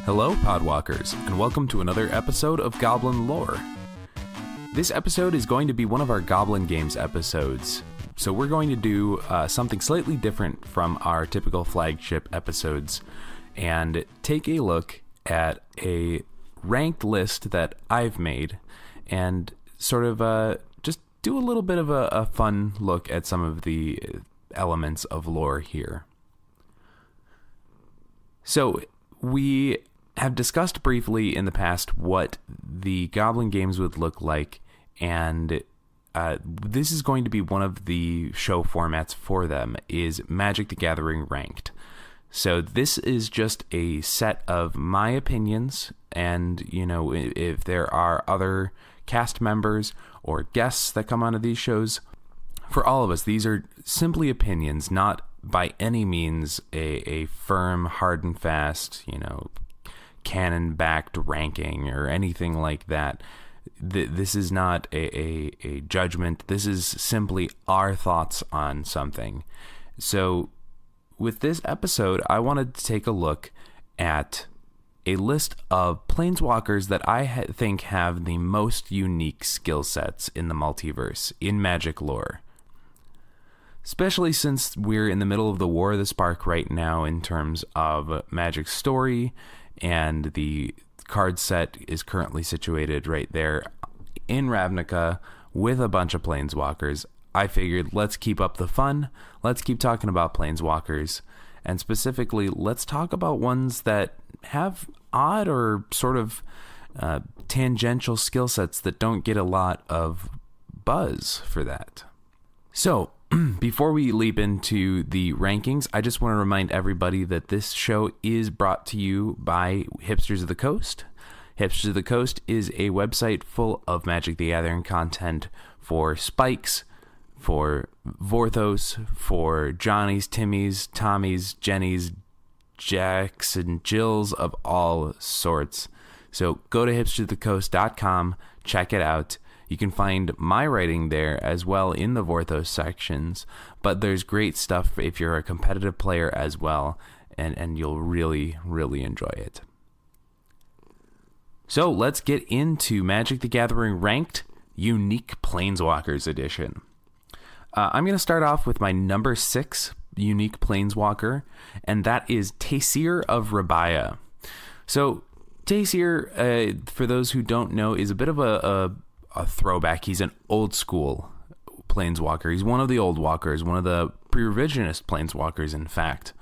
Hello, Podwalkers, and welcome to another episode of Goblin Lore. This episode is going to be one of our Goblin Games episodes, so we're going to do something slightly different from our typical flagship episodes, and take a look at a ranked list that I've made, and sort of just do a little bit of a fun look at some of the elements of lore here. So, we have discussed briefly in the past what the Goblin Games would look like, and this is going to be one of the show formats for them, is Magic the Gathering Ranked. So this is just a set of my opinions, and, you know, if there are other cast members or guests that come onto these shows, for all of us, these are simply opinions, not by any means a firm, hard and fast, you know, canon-backed ranking or anything like that. This is not a judgment. This is simply our thoughts on something. So with this episode, I wanted to take a look at a list of Planeswalkers that I think have the most unique skill sets in the multiverse, in Magic lore. Especially since we're in the middle of the War of the Spark right now in terms of Magic's story, and the card set is currently situated right there in Ravnica with a bunch of Planeswalkers. I figured, let's keep up the fun, let's keep talking about Planeswalkers, and specifically, let's talk about ones that have odd or sort of tangential skill sets that don't get a lot of buzz for that. So, before we leap into the rankings, I just want to remind everybody that this show is brought to you by Hipsters of the Coast. Hipsters of the Coast is a website full of Magic the Gathering content for Spikes, for Vorthos, for Johnnies, Timmies, Tommies, Jennies, Jacks, and Jills of all sorts. So go to hipstersofthecoast.com, check it out. You can find my writing there as well in the Vorthos sections, but there's great stuff if you're a competitive player as well, and you'll really, really enjoy it. So let's get into Magic the Gathering Ranked Unique Planeswalkers Edition. I'm going to start off with my number 6 unique Planeswalker, and that is Taysir of Rabaya. So Taysir, for those who don't know, is a bit of a throwback. He's an old school Planeswalker. He's one of the old walkers, one of the pre-revisionist Planeswalkers, in fact.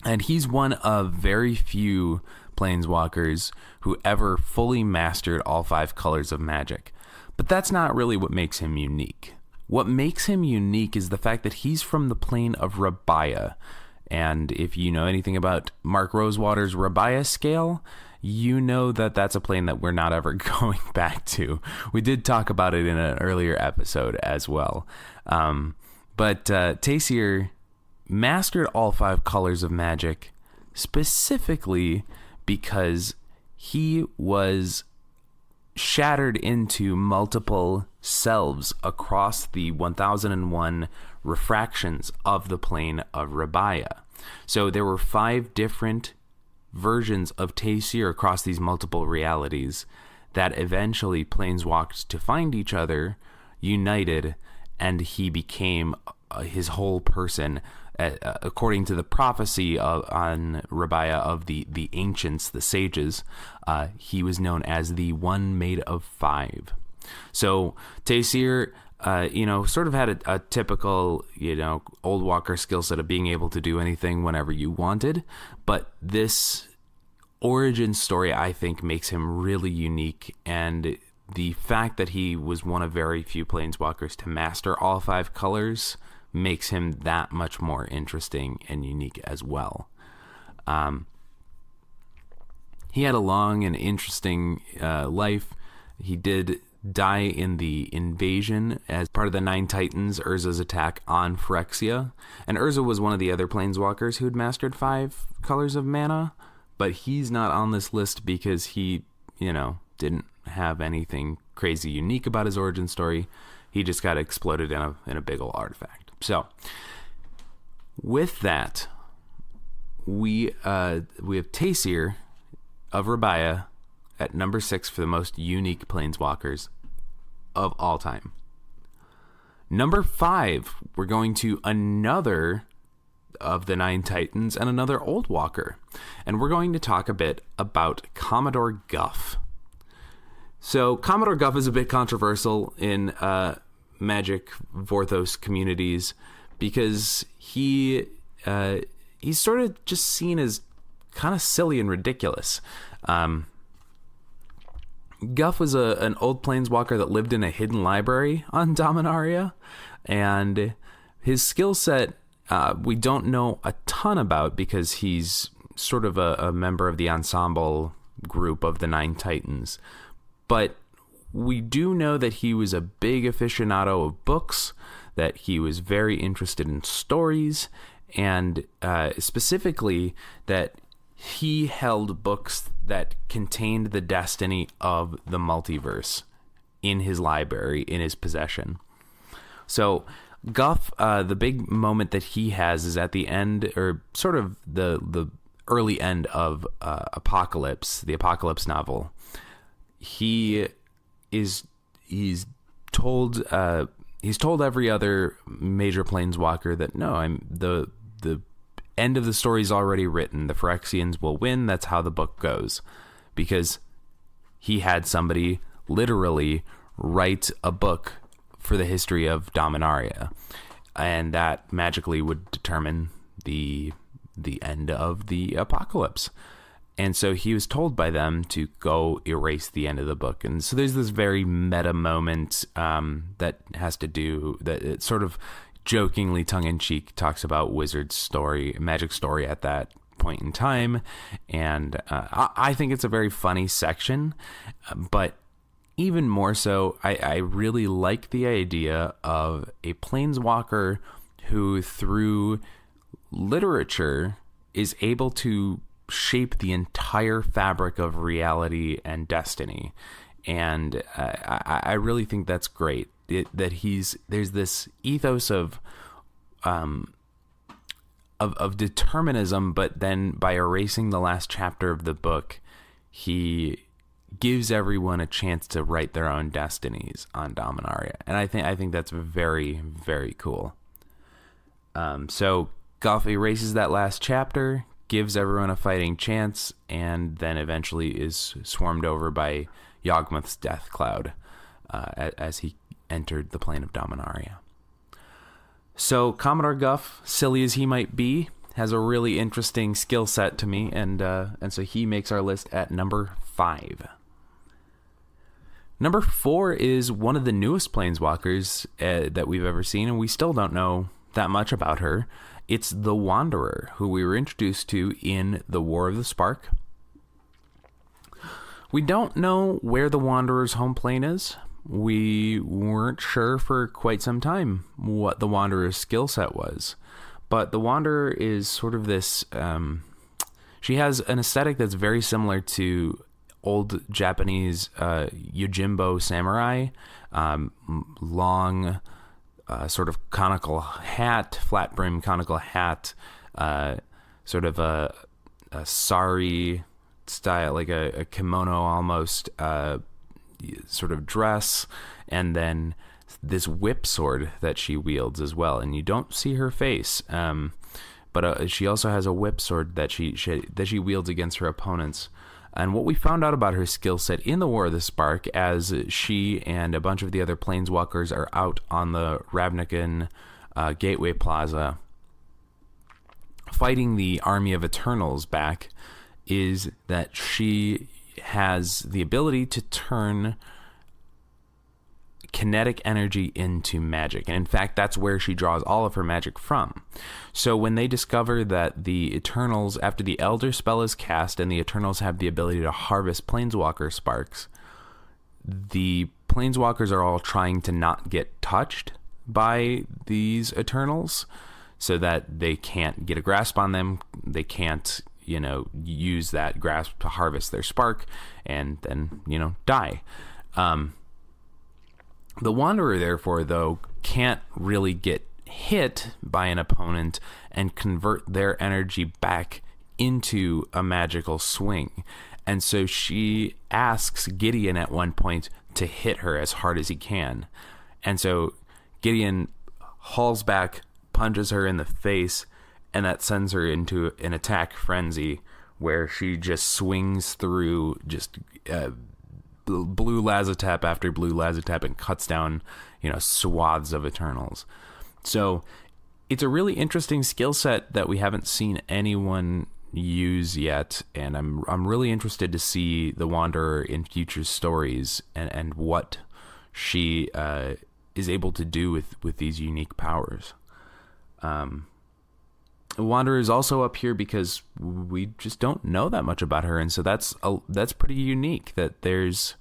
And he's one of very few Planeswalkers who ever fully mastered all 5 colors of Magic. But that's not really what makes him unique. What makes him unique is the fact that he's from the plane of Rabaya. And if you know anything about Mark Rosewater's Rabaya scale, you know that that's a plane that we're not ever going back to. We did talk about it in an earlier episode as well. But Taysir mastered all 5 colors of Magic specifically because he was shattered into multiple selves across the 1001 refractions of the plane of Rabaya. So there were 5 different versions of Taysir across these multiple realities that eventually planeswalked to find each other, united, and he became his whole person, according to the prophecy on Rabaya of the ancients, the sages. He was known as the one made of 5. So Taysir, sort of had a typical, old walker skill set of being able to do anything whenever you wanted. But this origin story, I think, makes him really unique. And the fact that he was one of very few Planeswalkers to master all 5 colors makes him that much more interesting and unique as well. He had a long and interesting life. He did die in the invasion as part of the Nine Titans, Urza's attack on Phyrexia. And Urza was one of the other Planeswalkers who had mastered 5 colors of mana, but he's not on this list because he, didn't have anything crazy unique about his origin story. He just got exploded in a big ol' artifact. So, with that, we have Taysir of Rabaya at number 6 for the most unique Planeswalkers of all time. Number 5, we're going to another of the 9 Titans and another Old Walker. And we're going to talk a bit about Commodore Guff. So Commodore Guff is a bit controversial in Magic Vorthos communities because he's sort of just seen as kind of silly and ridiculous. Guff was an old planeswalker that lived in a hidden library on Dominaria, and his skill set we don't know a ton about because he's sort of a member of the ensemble group of the 9 Titans. But we do know that he was a big aficionado of books, that he was very interested in stories, and specifically that he held books that contained the destiny of the multiverse in his library, in his possession. So Guff, the big moment that he has is at the end, or sort of the early end of Apocalypse, the Apocalypse novel. He's told every other major planeswalker that no, the end of the story is already written. The Phyrexians will win. That's how the book goes, because he had somebody literally write a book for the history of Dominaria, and that magically would determine the end of the apocalypse. And so he was told by them to go erase the end of the book. And so there's this very meta moment that has to do, that it sort of jokingly, tongue-in-cheek, talks about Wizard's story, Magic story at that point in time. And I think it's a very funny section, but even more so, I really like the idea of a planeswalker who, through literature, is able to shape the entire fabric of reality and destiny. And I really think that's great. There's this ethos of determinism, but then by erasing the last chapter of the book, he gives everyone a chance to write their own destinies on Dominaria. And I think that's very, very cool. So Guff erases that last chapter, gives everyone a fighting chance, and then eventually is swarmed over by Yawgmoth's death cloud as he entered the plane of Dominaria. So Commodore Guff, silly as he might be, has a really interesting skill set to me, and so he makes our list at number 5. Number 4 is one of the newest planeswalkers that we've ever seen, and we still don't know that much about her. It's the Wanderer, who we were introduced to in the War of the Spark. We don't know where the Wanderer's home plane is. We weren't sure for quite some time what the Wanderer's skill set was. But the Wanderer is sort of this... she has an aesthetic that's very similar to old Japanese Yojimbo samurai. Long... sort of conical hat, flat brim conical hat, sort of a sari style, like a kimono almost, sort of dress, and then this whip sword that she wields as well. And you don't see her face, but she also has a whip sword that she wields against her opponents. And what we found out about her skill set in the War of the Spark, as she and a bunch of the other planeswalkers are out on the Ravnican Gateway Plaza fighting the army of Eternals back, is that she has the ability to turn kinetic energy into magic. And in fact, that's where she draws all of her magic from. So when they discover that the Eternals, after the Elder spell is cast and the Eternals have the ability to harvest Planeswalker sparks, the Planeswalkers are all trying to not get touched by these Eternals so that they can't get a grasp on them. They can't, use that grasp to harvest their spark and then, die. The Wanderer, therefore, though, can't really get hit by an opponent and convert their energy back into a magical swing. And so she asks Gideon at one point to hit her as hard as he can. And so Gideon hauls back, punches her in the face, and that sends her into an attack frenzy where she just swings through just blue Lazotep after blue Lazotep and cuts down, swaths of Eternals. So it's a really interesting skill set that we haven't seen anyone use yet, and I'm really interested to see the Wanderer in future stories and what she is able to do with these unique powers. The Wanderer is also up here because we just don't know that much about her, and so that's pretty unique that there's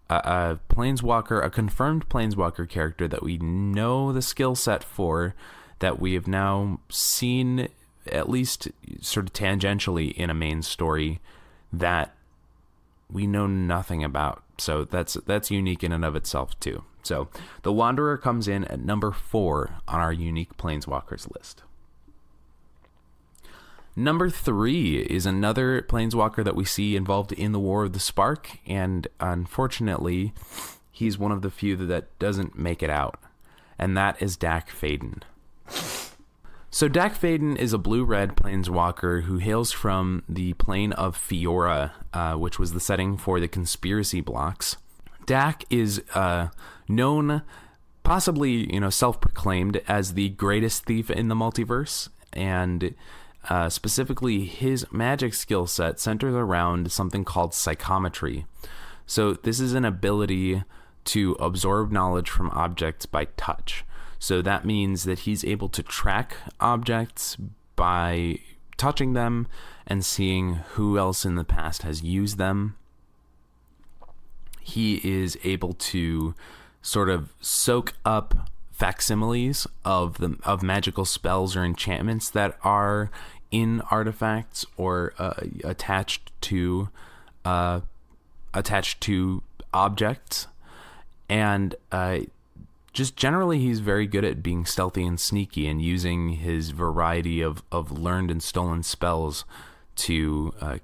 a Planeswalker, a confirmed Planeswalker character that we know the skill set for, that we have now seen at least sort of tangentially in a main story that we know nothing about. So that's unique in and of itself too. So the Wanderer comes in at number 4 on our unique Planeswalkers list. Number 3 is another Planeswalker that we see involved in the War of the Spark, and unfortunately, he's one of the few that doesn't make it out, and that is Dack Fayden. So Dack Fayden is a blue-red Planeswalker who hails from the plane of Fiora, which was the setting for the Conspiracy blocks. Dack is known, possibly self-proclaimed, as the greatest thief in the multiverse, and specifically his magic skill set centers around something called psychometry. So this is an ability to absorb knowledge from objects by touch. So that means that he's able to track objects by touching them and seeing who else in the past has used them. He is able to sort of soak up facsimiles of magical spells or enchantments that are in artifacts or attached to objects, and just generally he's very good at being stealthy and sneaky and using his variety of learned and stolen spells to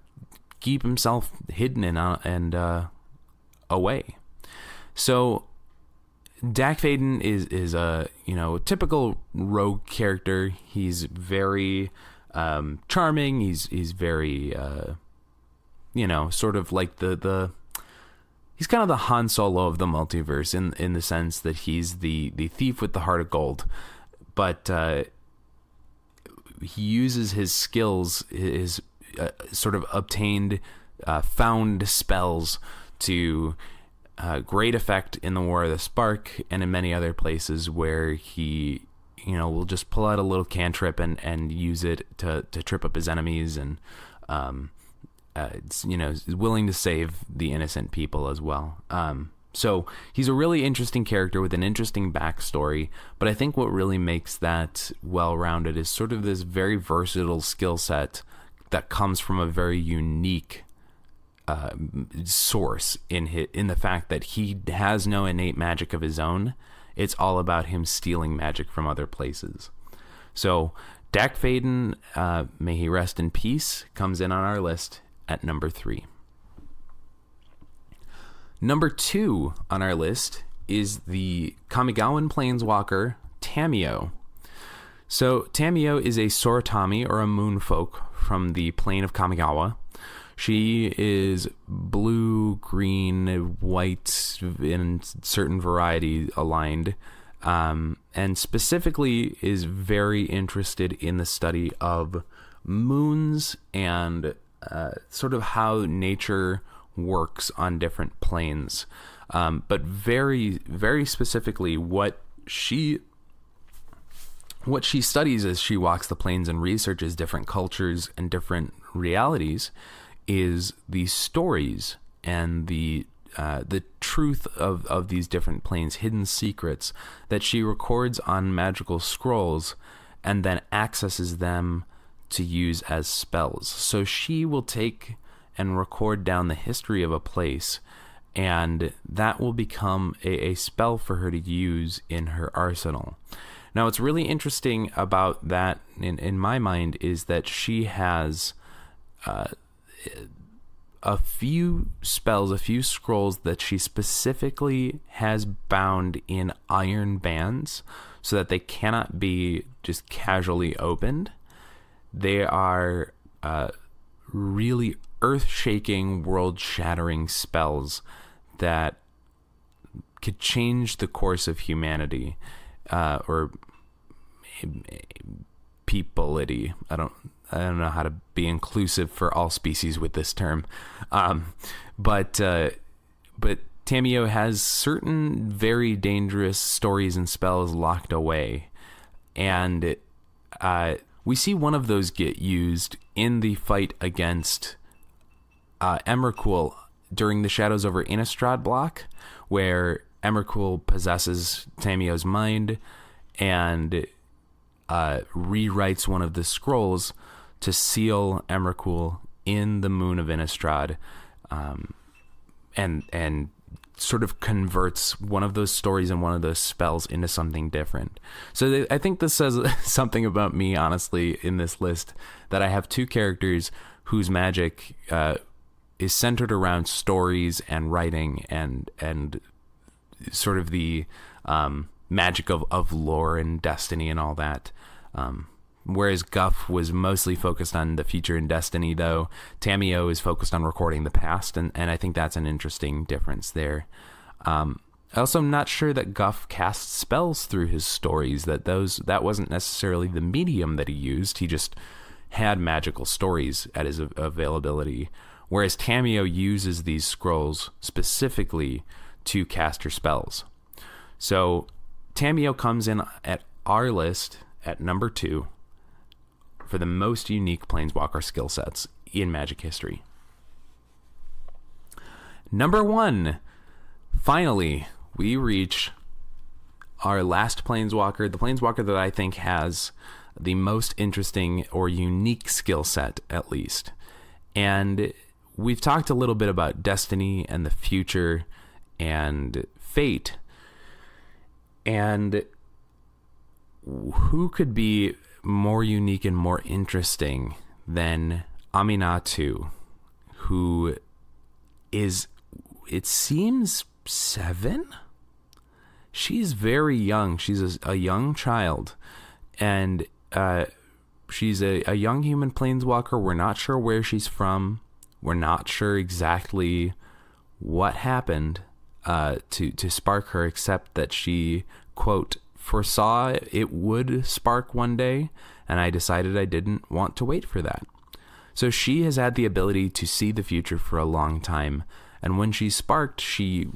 keep himself hidden and away. So Dack Fayden is a typical rogue character. He's very charming. He's very sort of like the he's kind of the Han Solo of the multiverse in the sense that he's the thief with the heart of gold, but he uses his skills, his sort of obtained found spells to great effect in the War of the Spark and in many other places where he will just pull out a little cantrip and use it to trip up his enemies, and is willing to save the innocent people as well. So he's a really interesting character with an interesting backstory, but I think what really makes that well-rounded is sort of this very versatile skill set that comes from a very unique source in the fact that he has no innate magic of his own. It's all about him stealing magic from other places. So Dack Fayden, may he rest in peace, comes in on our list at number 3. Number 2 on our list is the Kamigawan Planeswalker, Tamiyo. So Tamiyo is a Soratami, or a moonfolk, from the plane of Kamigawa. She is blue, green, white, in certain variety aligned, and specifically is very interested in the study of moons and sort of how nature works on different planes. But very, very specifically, what she studies as she walks the planes and researches different cultures and different realities is the stories and the truth of these different planes, hidden secrets that she records on magical scrolls and then accesses them to use as spells. So she will take and record down the history of a place, and that will become a spell for her to use in her arsenal. Now, what's really interesting about that, in my mind, is that she has a few spells, a few scrolls that she specifically has bound in iron bands so that they cannot be just casually opened. They are really earth-shaking, world-shattering spells that could change the course of humanity, or peopleity. I don't know how to be inclusive for all species with this term, but Tamiyo has certain very dangerous stories and spells locked away, and we see one of those get used in the fight against Emrakul during the Shadows over Innistrad block, where Emrakul possesses Tamiyo's mind and rewrites one of the scrolls to seal Emrakul in the Moon of Innistrad, and sort of converts one of those stories and one of those spells into something different. So I think this says something about me, honestly, in this list, that I have two characters whose magic is centered around stories and writing and sort of the magic of lore and destiny and all that. Whereas Guff was mostly focused on the future and destiny, though Tamiyo is focused on recording the past, and I think that's an interesting difference there. I also am not sure that Guff casts spells through his stories, that wasn't necessarily the medium that he used. He just had magical stories at his availability, whereas Tamiyo uses these scrolls specifically to cast her spells. So Tamiyo comes in at our list at number 2 for the most unique Planeswalker skill sets in Magic history. Number 1, finally, we reach our last Planeswalker, the Planeswalker that I think has the most interesting or unique skill set, at least. And we've talked a little bit about destiny and the future and fate. And who could be more unique and more interesting than Aminatou, who is, it seems, 7? She's very young. She's a young child, and she's a young human planeswalker. We're not sure where she's from. We're not sure exactly what happened to spark her, except that she, quote, foresaw it would spark one day, and I decided I didn't want to wait for that. So she has had the ability to see the future for a long time, and when she sparked, she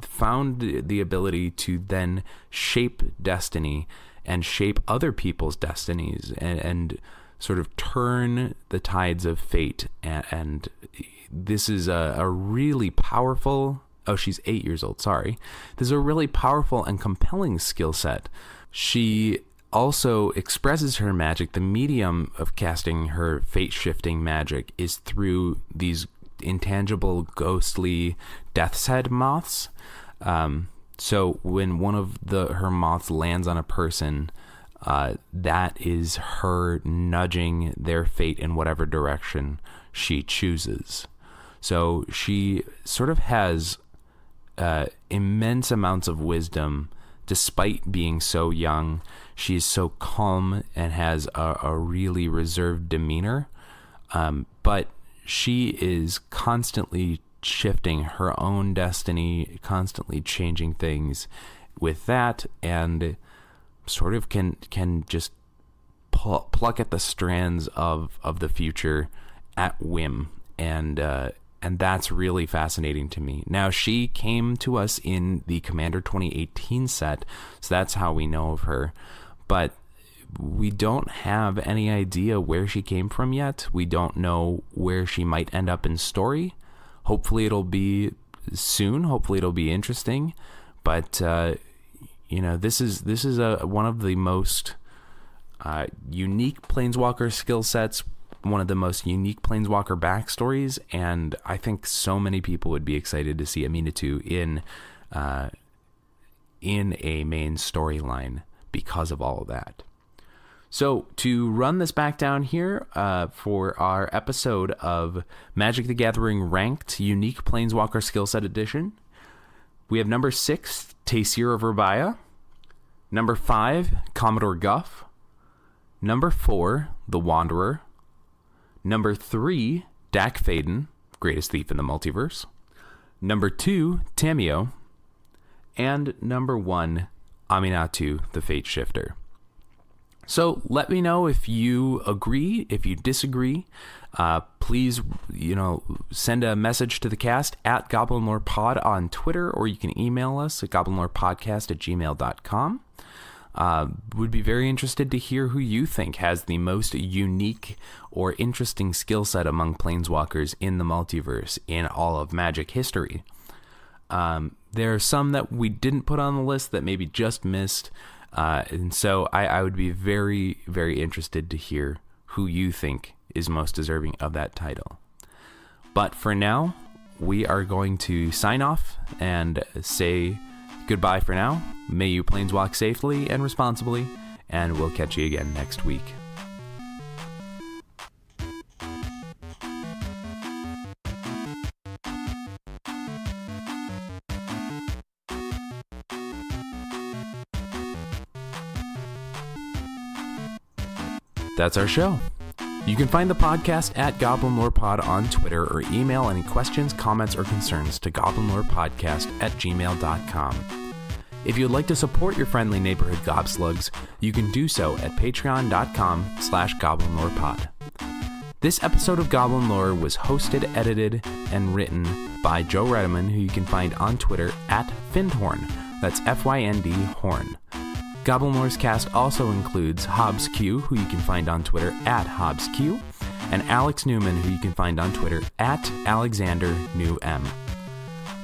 found the ability to then shape destiny and shape other people's destinies and sort of turn the tides of fate. And this is a really powerful... Oh, she's 8 years old, sorry. This is a really powerful and compelling skill set. She also expresses her magic. The medium of casting her fate-shifting magic is through these intangible, ghostly death's head moths. So when one of her moths lands on a person, that is her nudging their fate in whatever direction she chooses. So she sort of has immense amounts of wisdom despite being so young. She's so calm and has a really reserved demeanor, but she is constantly shifting her own destiny, constantly changing things with that, and sort of can just pluck at the strands of the future at whim, and that's really fascinating to me. Now, she came to us in the Commander 2018 set, so that's how we know of her. But we don't have any idea where she came from yet. We don't know where she might end up in story. Hopefully it'll be soon. Hopefully it'll be interesting. But, this is one of the most unique Planeswalker skill sets, one of the most unique Planeswalker backstories, and I think so many people would be excited to see Aminatou in a main storyline because of all of that. So to run this back down here for our episode of Magic the Gathering Ranked Unique Planeswalker Skillset Edition, we have number 6, Taysir of Rabaya, number 5, Commodore Guff, number 4, The Wanderer, number 3, Dak Faden, Greatest Thief in the Multiverse, number 2, Tamio, and number 1, Aminatu, the Fate Shifter. So let me know if you agree, if you disagree. Please, send a message to the cast at Goblin Lore Pod on Twitter, or you can email us at goblinlorepodcast@gmail.com. Would be very interested to hear who you think has the most unique or interesting skill set among Planeswalkers in the multiverse in all of Magic history. There are some that we didn't put on the list that maybe just missed. And so I would be very, very interested to hear who you think is most deserving of that title. But for now, we are going to sign off and say goodbye for now. May you planeswalk safely and responsibly, and we'll catch you again next week. That's our show. You can find the podcast at Goblin Lore Pod on Twitter, or email any questions, comments, or concerns to goblinlorepodcast@gmail.com. If you'd like to support your friendly neighborhood gobslugs, you can do so at patreon.com/goblinlorepod. This episode of Goblin Lore was hosted, edited, and written by Joe Redeman, who you can find on Twitter at Findhorn. That's Fynd Horn. Goblin Lore's cast also includes Hobbs Q, who you can find on Twitter at Hobbs Q, and Alex Newman, who you can find on Twitter at Alexander New M.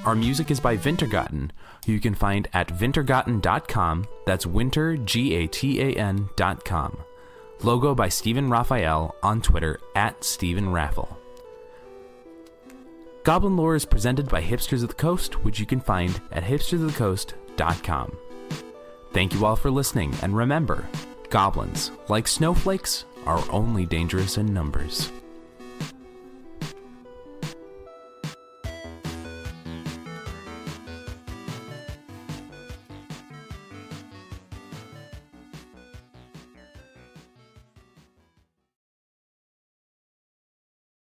Our music is by Wintergatten, who you can find at wintergatten.com. That's wintergatan.com. Logo by Stephen Raphael on Twitter at Stephen Raffle. Goblin Lore is presented by Hipsters of the Coast, which you can find at hipstersofthecoast.com. Thank you all for listening, and remember, goblins, like snowflakes, are only dangerous in numbers.